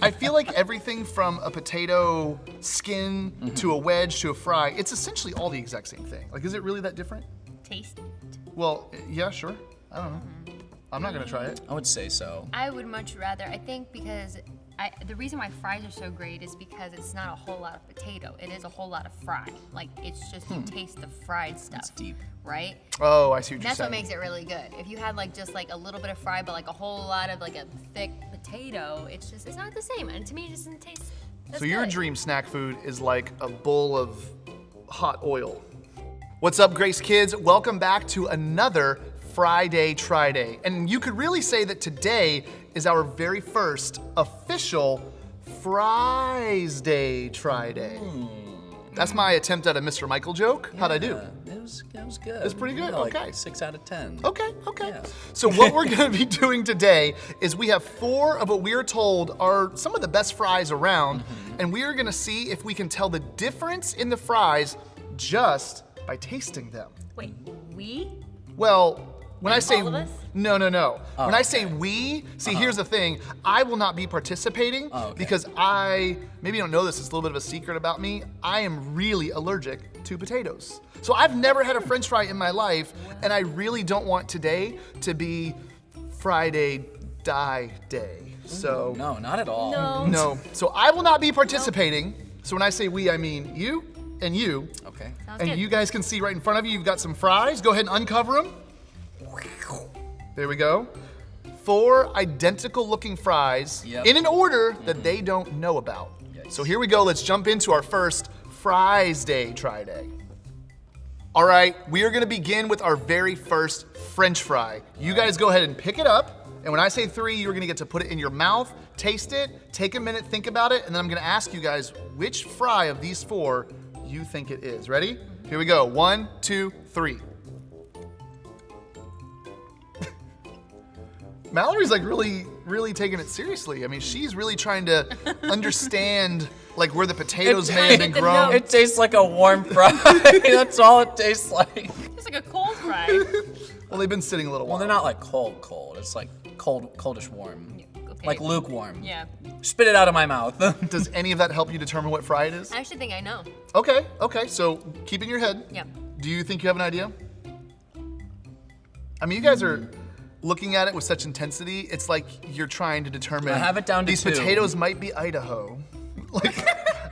I feel like everything from a potato skin to a wedge to a fry, it's essentially all the exact same thing. Like, is it really that different? Taste. Well, yeah, sure. I don't know. I'm not gonna try it. I would say so. I would much rather, I think because the reason why fries are so great is because it's not a whole lot of potato. It is a whole lot of fry. Like, it's just, you taste the fried stuff. It's deep. Right? Oh, I see what you're That's saying. what makes it really good. If you had like just like a little bit of fry, but like a whole lot of like a thick potato, it's not the same. And to me, it just doesn't taste as So your good. dream snack food is like a bowl of hot oil. What's up, Grace kids? Welcome back to another Friday Tryday. And you could really say that today is our very first official Friesday Tryday. That's my attempt at a Mr. Michael joke. How'd I do? It was good. It's pretty good, Yeah, like okay. 6 out of 10. Okay. Yeah. So what we're gonna be doing today is we have 4 of what we are told are some of the best fries around, and we are gonna see if we can tell the difference in the fries just by tasting them. Wait, we? Well, when I say all of us? no. Oh, when I say we, see, here's the thing. I will not be participating because maybe you don't know this, it's a little bit of a secret about me. I am really allergic to potatoes. So I've never had a French fry in my life, and I really don't want today to be Friday die day. So No, not at all. no. So I will not be participating. So when I say we, I mean you and you. Okay. Sounds And good. you guys can see right in front of you, you've got some fries. Go ahead and uncover them. There we go. 4 identical looking fries in an order that they don't know about. Yes. So here we go, let's jump into our first Friesday Tryday. All right, we are gonna begin with our very first French fry. You guys go ahead and pick it up, and when I say 3, you're gonna get to put it in your mouth, taste it, take a minute, think about it, and then I'm gonna ask you guys which fry of these 4 you think it is. Ready? Here we go, 1, 2, 3. Mallory's like really taking it seriously. I mean, she's really trying to understand like where the potatoes may have been Get the grown. note. It tastes like a warm fry. That's all it tastes like. It's like a cold fry. Well, they've been sitting a little Well, while. they're not like cold. It's like coldish warm. Okay. Like lukewarm. Yeah. Spit it out of my mouth. Does any of that help you determine what fry it is? I actually think I know. Okay, so keep in your head. Yeah. Do you think you have an idea? I mean, you guys are looking at it with such intensity. It's like you're trying to determine. I have it down to these 2. potatoes might be Idaho. Like,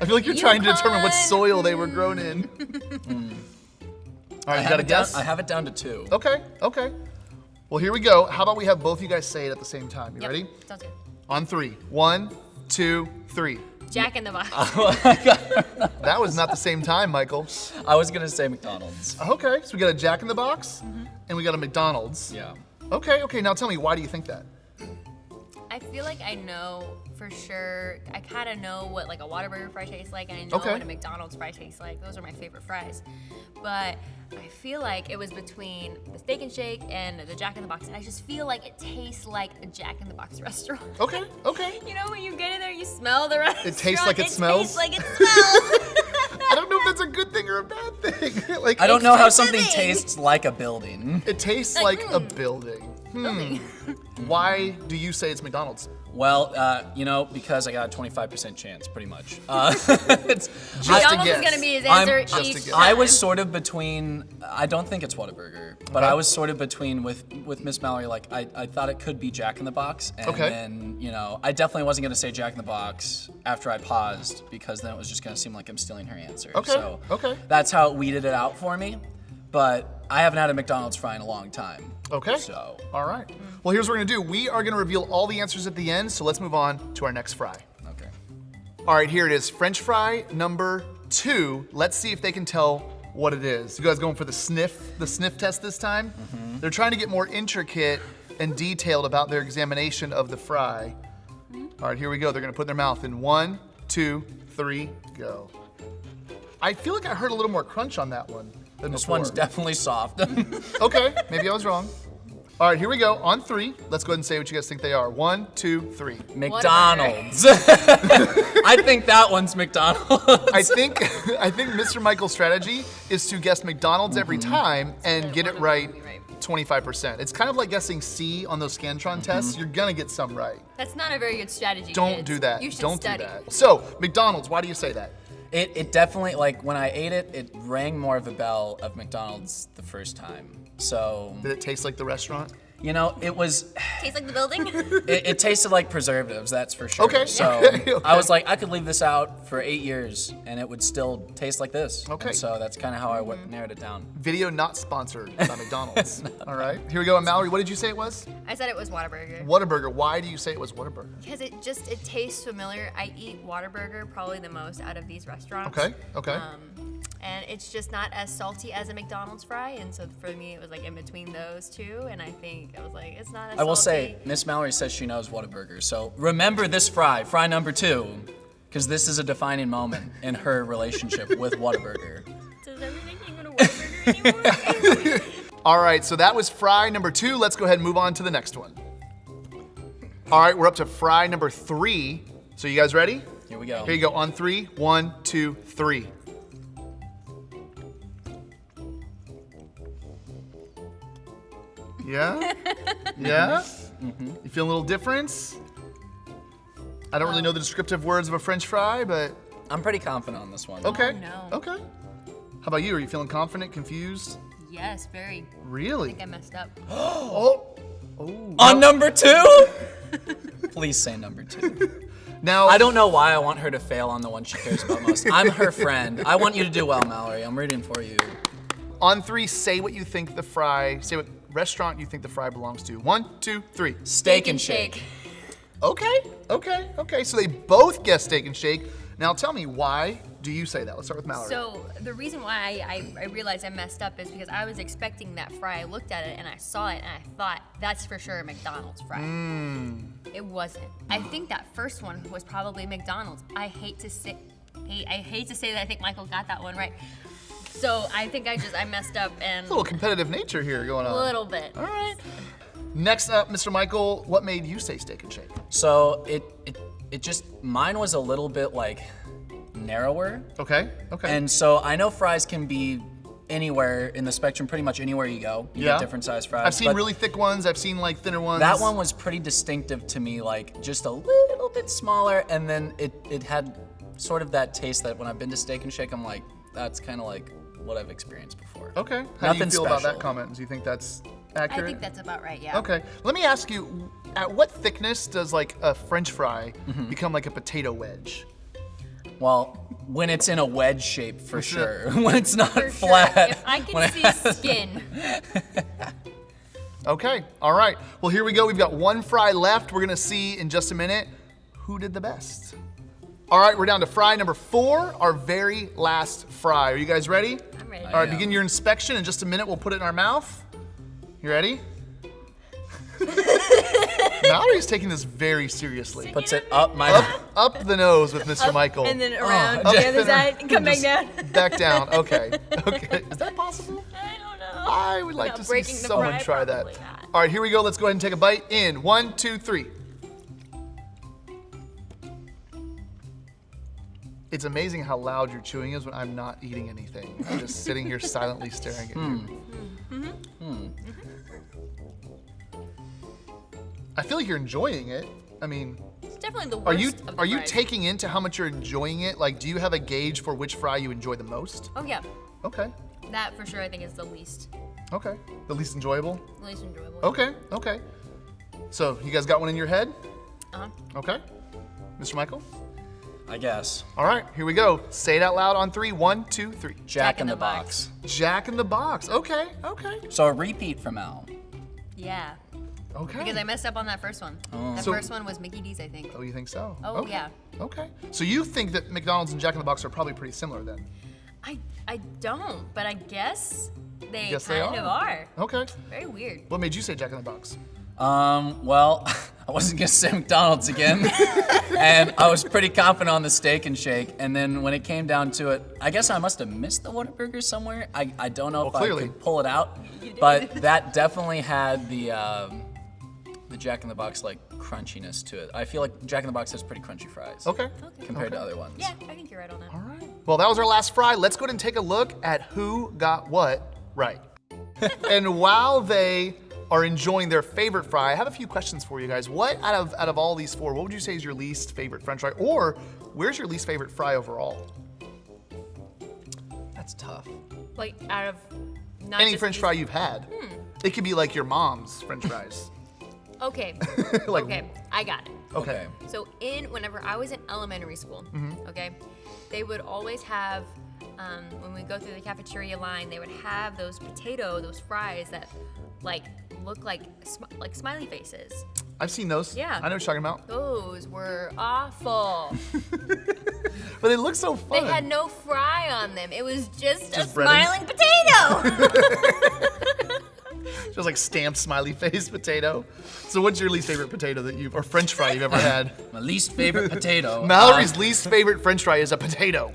I feel like you're trying to determine what soil they were grown in. All right, you got a guess? I have it down to 2. Okay. Well, here we go. How about we have both you guys say it at the same time? You Yep. ready? Sounds good. On 3. 1, 2, 3. Jack in the Box. That was not the same time, Michael. I was gonna say McDonald's. Okay, so we got a Jack in the Box and we got a McDonald's. Yeah. Okay, now tell me, why do you think that? I feel like I know for sure. I kind of know what like a Whataburger fry tastes like, and I know Okay. what a McDonald's fry tastes like. Those are my favorite fries. But I feel like it was between the Steak and Shake and the Jack in the Box, and I just feel like it tastes like a Jack in the Box restaurant. Okay. You know, when you get in there, you smell the restaurant. It tastes like it smells? Tastes like it smells. I don't know if that's a good thing or a bad thing. Like, I don't know how just a something thing. tastes like a building. It tastes like a building. Building. Why do you say it's McDonald's? Well, because I got a 25% chance, pretty much. Just It's, a McDonald's is guess. gonna be his I'm- answer Just a each guess. time. I was sort of between. I don't think it's Whataburger, but Okay. I was sort of between with Miss Mallory. Like I thought it could be Jack in the Box, and Okay. then I definitely wasn't gonna say Jack in the Box after I paused because then it was just gonna seem like I'm stealing her answer. Okay, So okay. that's how it weeded it out for me. But I haven't had a McDonald's fry in a long time. Okay. So All right. Well, here's what we're gonna do. We are gonna reveal all the answers at the end, so let's move on to our next fry. okay. All right, here it is. French fry number 2. Let's see if they can tell what it is. You guys going for the sniff test this time? They're trying to get more intricate and detailed about their examination of the fry. All right, here we go. They're gonna put it in their mouth in 1, 2, 3, go. I feel like I heard a little more crunch on that one than This before. one's definitely soft. Okay, maybe I was wrong. All right, here we go. On 3, let's go ahead and say what you guys think they are. 1, 2, 3. McDonald's. I think that one's McDonald's. I think Mr. Michael's strategy is to guess McDonald's every time and get it right 25%. It's kind of like guessing C on those Scantron tests. You're gonna get some right. That's not a very good strategy. Don't kids. do that. You should Don't study. do that. So, McDonald's, why do you say that? It definitely, like, when I ate it, it rang more of a bell of McDonald's the first time. So, Did it taste like the restaurant? you know, it was, Tastes like the building. it tasted like preservatives, that's for sure. Okay. So, Okay. I was like, I could leave this out for 8 years and it would still taste like this. Okay. And so that's kind of how I narrowed it down. Video not sponsored by McDonald's. All right, here we go. And Mallory, what did you say it was? I said it was Whataburger. Whataburger. Why do you say it was Whataburger? Because it tastes familiar. I eat Whataburger probably the most out of these restaurants. Okay, okay. And it's just not as salty as a McDonald's fry, and so for me it was like in between those two, and I think I was like, it's not as I will salty. say, Miss Mallory says she knows Whataburger. So remember this fry number 2, because this is a defining moment in her relationship with Whataburger. Does everything go to Whataburger anymore? All right, so that was fry number 2. Let's go ahead and move on to the next one. All right, we're up to fry number 3. So you guys ready? Here we go. Here you go. On 3. 1, 2, 3. Yeah? Yeah? You feel a little difference? I don't really know the descriptive words of a French fry, but I'm pretty confident on this one. okay. no. Okay. How about you? Are you feeling confident, confused? Yes, very. I Really? think I messed up. Oh. On number 2? Please say number 2. Now, I don't know why I want her to fail on the one she cares about most. I'm her friend. I want you to do well, Mallory. I'm rooting for you. on 3, say what you think the fry, say what restaurant you think the fry belongs to. 1, 2, 3. Steak and Shake. Okay, okay, okay. So they both guessed Steak and Shake. Now tell me, why do you say that? Let's start with Mallory. So the reason why I realized I messed up is because I was expecting that fry. I looked at it and I saw it and I thought, that's for sure a McDonald's fry. It wasn't. I think that first one was probably McDonald's. I hate to say that I think Michael got that one right. So I think I messed up and a little competitive nature here going on. a little bit. All right. Next up, Mr. Michael, what made you say Steak and Shake? So it just, mine was a little bit like narrower. Okay, okay. And so I know fries can be anywhere in the spectrum, pretty much anywhere you go. You get different size fries. I've seen but really thick ones. I've seen like thinner ones. that one was pretty distinctive to me, like just a little bit smaller, and then it had sort of that taste that when I've been to Steak and Shake, I'm like, that's kind of like what I've experienced before. Okay. How do you Nothing feel about that special. comment? Do you think that's I accurate? think that's about right, yeah. Okay. Let me ask you, at what thickness does like a French fry become like a potato wedge? Well, when it's in a wedge shape, for sure. When it's not For flat. sure. If I can see skin. Okay. All right. Well, here we go. We've got one fry left. We're gonna see in just a minute who did the best. All right, we're down to fry number 4, our very last fry. Are you guys ready? I'm ready. All right, am. begin your inspection. In just a minute, we'll put it in our mouth. You ready? Mallory's taking this very seriously. Puts it up my Up the nose with Mr. Michael. And then around Up the other and side and come back just down. Back down. Okay. Okay. Is that possible? I don't know. I would like Without to see breaking the someone fry, try that. probably not. All right, here we go. Let's go ahead and take a bite. In 1, 2, 3. It's amazing how loud your chewing is when I'm not eating anything. I'm just sitting here silently staring at you. I feel like you're enjoying it. I mean, It's definitely the worst are you of the are you fries. taking into how much you're enjoying it? Like, do you have a gauge for which fry you enjoy the most? Oh yeah, Okay, that for sure I think is the least okay. The least enjoyable? enjoyable. Okay, okay. So, you guys got one in your head? Uh-huh. Okay. Mr. Michael? I guess. All right, here we go. Say it out loud on 3. 1, 2, 3. Jack in the Box. Jack in the Box. Okay, okay, So a repeat from Al. Yeah, okay. because I messed up on that first one. That So- first one was Mickey D's, I think. Oh, you think so? Oh, okay. yeah. Okay. So you think that McDonald's and Jack in the Box are probably pretty similar then? I don't, but I guess they Guess they kind of are. Okay. Very weird. What made you say Jack in the Box? Well, I wasn't gonna say McDonald's again, and I was pretty confident on the Steak and Shake. And then when it came down to it, I guess I must have missed the Whataburger somewhere. I don't know if clearly. I could pull it out, but that definitely had the Jack in the Box like crunchiness to it. I feel like Jack in the Box has pretty crunchy fries Okay. compared to other ones. Yeah, I think you're right on that. All right. Well, that was our last fry. Let's go ahead and take a look at who got what right. And while they are enjoying their favorite fry, I have a few questions for you guys. What out of all these four, what would you say is your least favorite French fry? Or where's your least favorite fry overall? That's tough. Like out of not Any just French these- fry you've had. It could be like your mom's French fries. Okay. Like- Okay, I got it. Okay. So whenever I was in elementary school, okay, they would always have, when we go through the cafeteria line, they would have those fries that like look like smiley faces. I've seen those. Yeah. I know what you're talking about. Those were awful. But they look so fun. They had no fry on them. It was just a breading? smiling potato. Just like stamped smiley face potato. So what's your least favorite potato or French fry you've ever had? My least favorite potato. Mallory's least favorite French fry is a potato.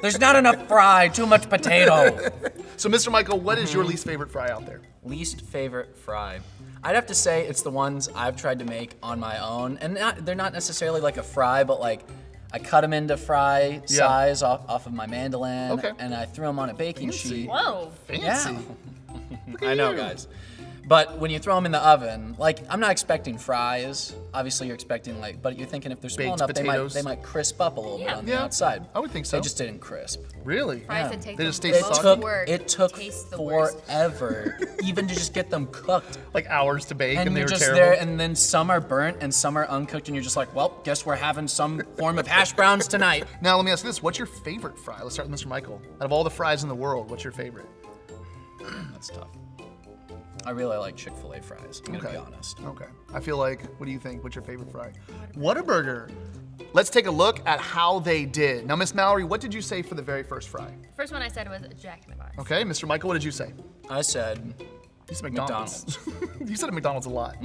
There's not enough fry, too much potato. So Mr. Michael, what is your least favorite fry out there? Least favorite fry. I'd have to say it's the ones I've tried to make on my own. And they're not necessarily like a fry, but like I cut them into fry size off of my mandolin. Okay. And I threw them on a baking Fancy. sheet. Whoa. Fancy. Yeah. I know, guys. But when you throw them in the oven, like I'm not expecting fries. Obviously, you're expecting but you're thinking if they're small Baked enough, potatoes. they might crisp up a little bit Yeah. on the Yeah, outside. I would think so. They just didn't crisp. Really? Fries that take They the just stay most soggy? work It took taste the worst. forever, even to just get them cooked. Like hours to bake and, And they you're were just terrible. there, and then some are burnt and some are uncooked, and you're just like, well, guess we're having some form of hash browns tonight. Now let me ask you this, what's your favorite fry? Let's start with Mr. Michael. Out of all the fries in the world, what's your favorite? That's tough. I really like Chick-fil-A fries, I'm gonna be honest. Okay. I feel like, what do you think? What's your favorite fry? Whataburger. Let's take a look at how they did. Now, Miss Mallory, what did you say for the very first fry? First one I said was Jack in the Box. Okay, Mr. Michael, what did you say? I said, You said McDonald's. You said McDonald's a lot.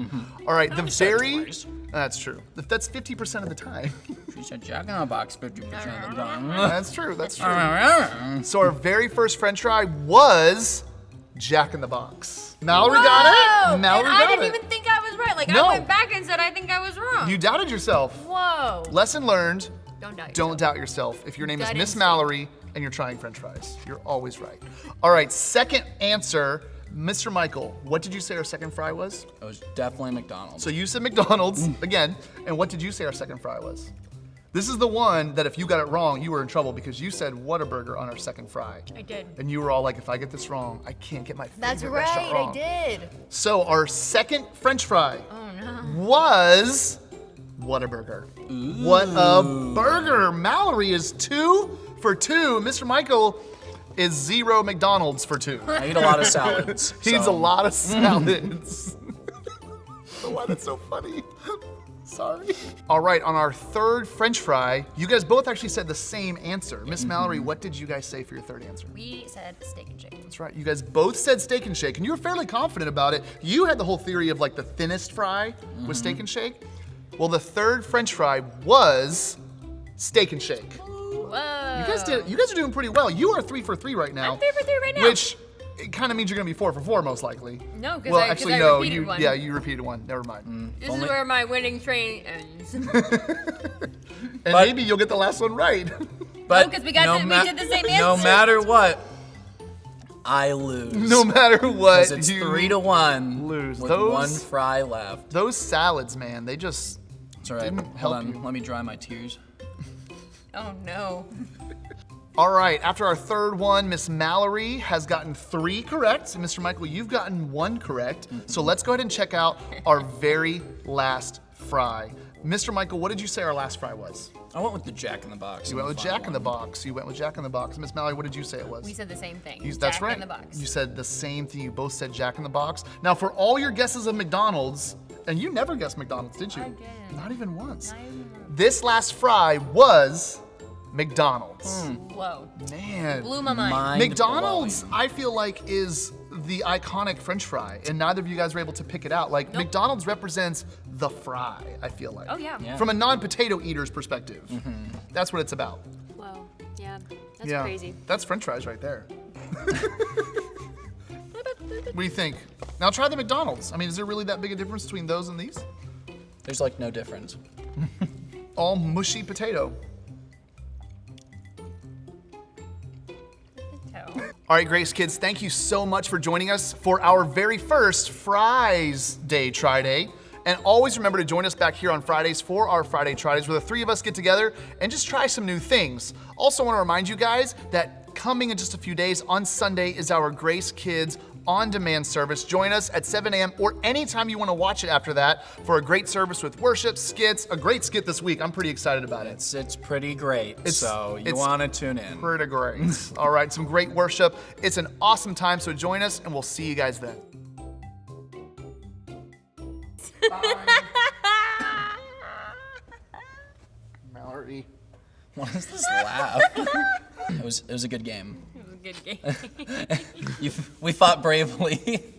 All right, the said it very, twice. that's true. That's 50% of the time. she said Jack in the Box 50% of the time. That's true, that's true. So our very first French fry was Jack in the Box. Mallory got it. Mallory and I got didn't it. even think I was right. Like No. I went back and said I think I was wrong. You doubted yourself. Whoa. Lesson learned. Don't doubt Don't yourself. doubt yourself. If your name is Gut Miss instinct. Mallory and you're trying French fries, you're always right. All right, second answer, Mr. Michael. What did you say our second fry was? It was definitely McDonald's. So you said McDonald's again, and what did you say our second fry was? This is the one that if you got it wrong, you were in trouble because you said Whataburger on our second fry. I did. And you were all like, if I get this wrong, I can't get my favorite That's restaurant right. wrong. I did. So our second French fry Oh no. was Whataburger. What a burger! Mallory is 2 for 2. Mr. Michael is 0 McDonald's for 2. I eat a lot of salads. He eats a so- lot of salads. Why that's so funny. Sorry. All right, on our third French fry, you guys both actually said the same answer. Miss Mallory, what did you guys say for your third answer? We said Steak and Shake. That's right. You guys both said Steak and Shake, and you were fairly confident about it. You had the whole theory of like the thinnest fry was Steak and Shake. Well, the third French fry was Steak and Shake. Whoa. You guys are doing pretty well. You are 3 for 3 right now. I'm 3 for 3 right now. Which it kind of means you're gonna be 4 for 4 most likely. No, 'cause well, I- 'cause actually I no. repeated You one. yeah, you repeated one. Never mind. This is where my winning train ends. And But- maybe you'll get the last one right. But No, 'cause we did the same No answer. matter what, I lose. no matter what, Because it's you 3-1 lose. with Those- one fry left. Those salads, man, they just That's all right. didn't Hold help on. you. Let me dry my tears. Oh no. All right, after our third one, Miss Mallory has gotten 3 correct. And Mr. Michael, you've gotten 1 correct. So let's go ahead and check out our very last fry. Mr. Michael, what did you say our last fry was? I went with the Jack in the Box. You went with Jack in the Box. You went with Jack in the Box. Miss Mallory, what did you say it was? We said the same thing. That's Jack right. in the Box. You said the same thing. You both said Jack in the Box. Now, for all your guesses of McDonald's, and you never guessed McDonald's, did you? I didn't. Not even once. Not even once. This last fry was McDonald's. Whoa. Man. Blew my mind. Mind McDonald's, blowing. I feel like, is the iconic French fry, and neither of you guys were able to pick it out. Like, McDonald's represents the fry, I feel like. Oh yeah. Yeah. From a non-potato eater's perspective. That's what it's about. Whoa. Yeah. That's Yeah. crazy. That's French fries right there. What do you think? Now try the McDonald's. I mean, is there really that big a difference between those and these? There's like no difference. All mushy potato. All right, Grace Kids, thank you so much for joining us for our very first Friesday Tryday. And always remember to join us back here on Fridays for our Friday Trydays, where the three of us get together and just try some new things. Also want to remind you guys that coming in just a few days on Sunday is our Grace Kids on-demand service. Join us at 7 a.m. or anytime you want to watch it after that for a great service with worship, skits, a great skit this week. I'm pretty excited about it. It's pretty great, so you it's want to tune in. Pretty great. All right, some great worship. It's an awesome time, so join us, and we'll see you guys then. Mallory. What is this laugh? It was a good game. It was a good game. We fought bravely.